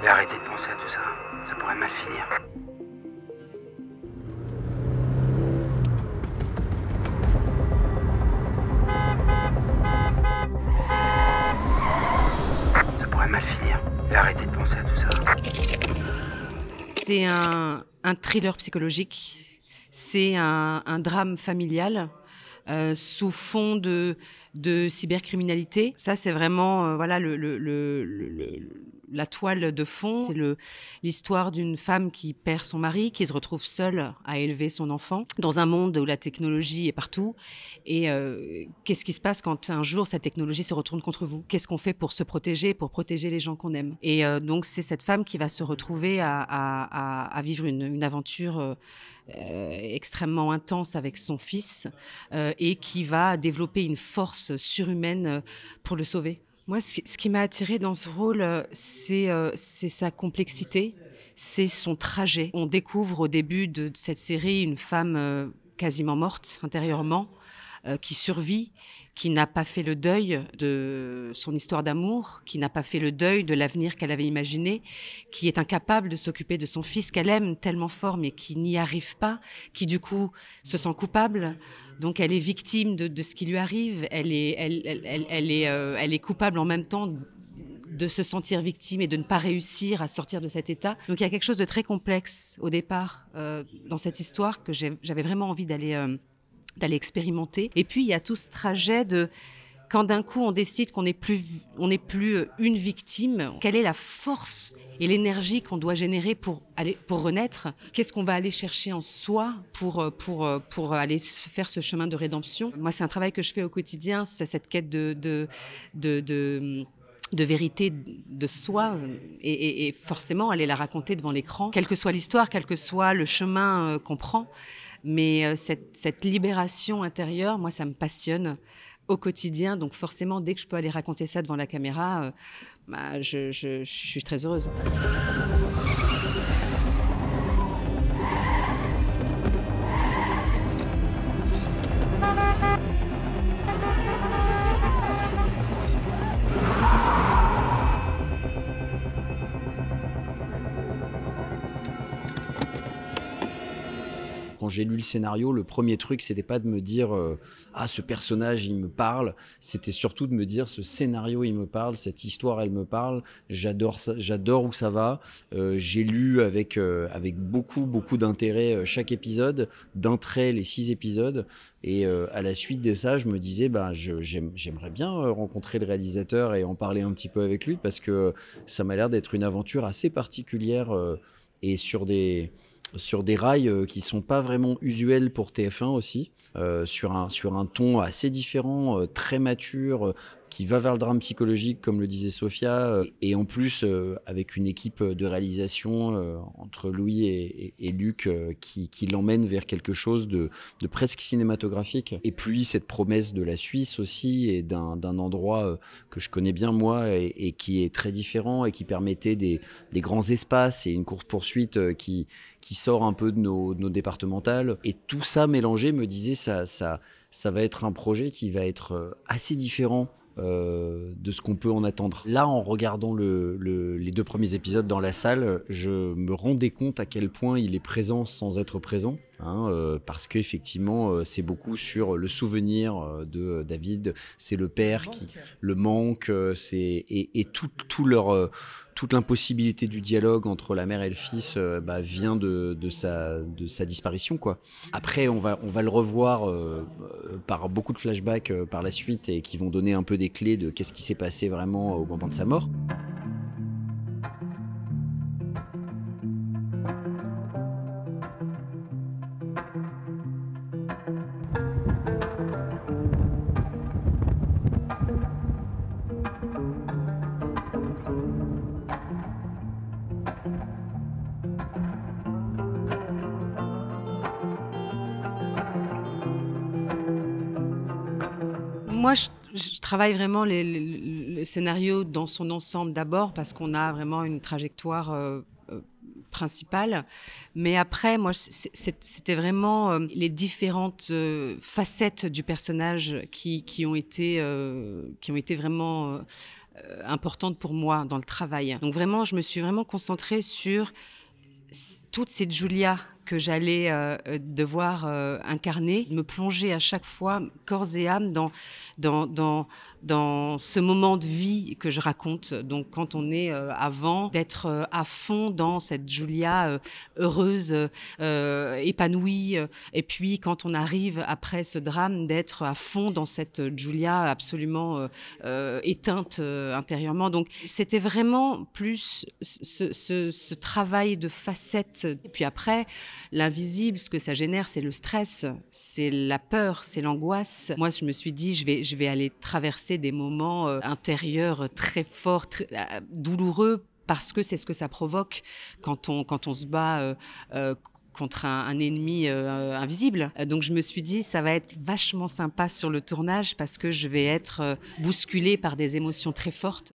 Et arrêtez de penser à tout ça. Ça pourrait mal finir. Ça pourrait mal finir. Et arrêtez de penser à tout ça. C'est un thriller psychologique, c'est un drame familial sous fond de cybercriminalité. Ça, c'est vraiment voilà, la toile de fond. C'est l'histoire d'une femme qui perd son mari, qui se retrouve seule à élever son enfant dans un monde où la technologie est partout. Et qu'est-ce qui se passe quand un jour cette technologie se retourne contre vous? Qu'est-ce qu'on fait pour se protéger, pour protéger les gens qu'on aime? Et donc c'est cette femme qui va se retrouver à vivre une aventure extrêmement intense avec son fils et qui va développer une force surhumaine pour le sauver. Moi, ce qui m'a attirée dans ce rôle, c'est sa complexité, c'est son trajet. On découvre au début de cette série une femme quasiment morte intérieurement, qui survit, qui n'a pas fait le deuil de son histoire d'amour, qui n'a pas fait le deuil de l'avenir qu'elle avait imaginé, qui est incapable de s'occuper de son fils qu'elle aime tellement fort mais qui n'y arrive pas, qui du coup se sent coupable. Donc elle est victime de ce qui lui arrive, elle est coupable en même temps de se sentir victime et de ne pas réussir à sortir de cet état. Donc il y a quelque chose de très complexe au départ dans cette histoire que j'avais vraiment envie d'aller expérimenter. Et puis, il y a tout ce trajet de quand d'un coup, on décide qu'on n'est plus une victime, quelle est la force et l'énergie qu'on doit générer pour renaître? Qu'est-ce qu'on va aller chercher en soi pour aller faire ce chemin de rédemption? Moi, c'est un travail que je fais au quotidien, c'est cette quête de vérité de soi et forcément aller la raconter devant l'écran, quelle que soit l'histoire, quel que soit le chemin qu'on prend. Mais cette libération intérieure, moi, ça me passionne au quotidien. Donc forcément, dès que je peux aller raconter ça devant la caméra, je suis très heureuse. Quand j'ai lu le scénario, le premier truc, c'était pas de me dire ah, ce personnage, il me parle. C'était surtout de me dire ce scénario, il me parle, cette histoire, elle me parle. J'adore ça, j'adore où ça va. J'ai lu avec beaucoup d'intérêt chaque épisode, d'un trait les 6 épisodes. Et à la suite de ça, je me disais, j'aimerais bien rencontrer le réalisateur et en parler un petit peu avec lui parce que ça m'a l'air d'être une aventure assez particulière et sur des rails qui sont pas vraiment usuels pour TF1 aussi, sur un ton assez différent, très mature, qui va vers le drame psychologique, comme le disait Sophia, et en plus avec une équipe de réalisation entre Louis et Luc qui l'emmène vers quelque chose de presque cinématographique. Et puis cette promesse de la Suisse aussi, et d'un endroit que je connais bien moi, et qui est très différent, et qui permettait des grands espaces et une course-poursuite qui sort un peu de nos départementales. Et tout ça mélangé me disait ça va être un projet qui va être assez différent de ce qu'on peut en attendre. Là, en regardant les 2 premiers épisodes dans la salle, je me rendais compte à quel point il est présent sans être présent. Parce qu'effectivement, c'est beaucoup sur le souvenir de David, c'est le père le manque, et toute l'impossibilité du dialogue entre la mère et le fils vient de sa disparition, quoi. Après, on va le revoir par beaucoup de flashbacks par la suite et qui vont donner un peu des clés de qu'est-ce qui s'est passé vraiment au moment de sa mort. Moi, je travaille vraiment le scénario dans son ensemble d'abord parce qu'on a vraiment une trajectoire principale. Mais après, moi, c'était vraiment les différentes facettes du personnage qui ont été vraiment importante pour moi dans le travail. Donc vraiment, je me suis vraiment concentrée sur toute cette Julia que j'allais devoir incarner, me plonger à chaque fois, corps et âme, dans, dans, dans ce moment de vie que je raconte. Donc quand on est avant, d'être à fond dans cette Julia heureuse, épanouie, et puis quand on arrive après ce drame, d'être à fond dans cette Julia absolument éteinte intérieurement. Donc c'était vraiment plus ce travail de facettes. Et puis après, l'invisible, ce que ça génère, c'est le stress, c'est la peur, c'est l'angoisse. Moi, je me suis dit, je vais aller traverser des moments intérieurs très forts, douloureux, parce que c'est ce que ça provoque quand on se bat contre un ennemi invisible. Donc je me suis dit, ça va être vachement sympa sur le tournage parce que je vais être bousculée par des émotions très fortes.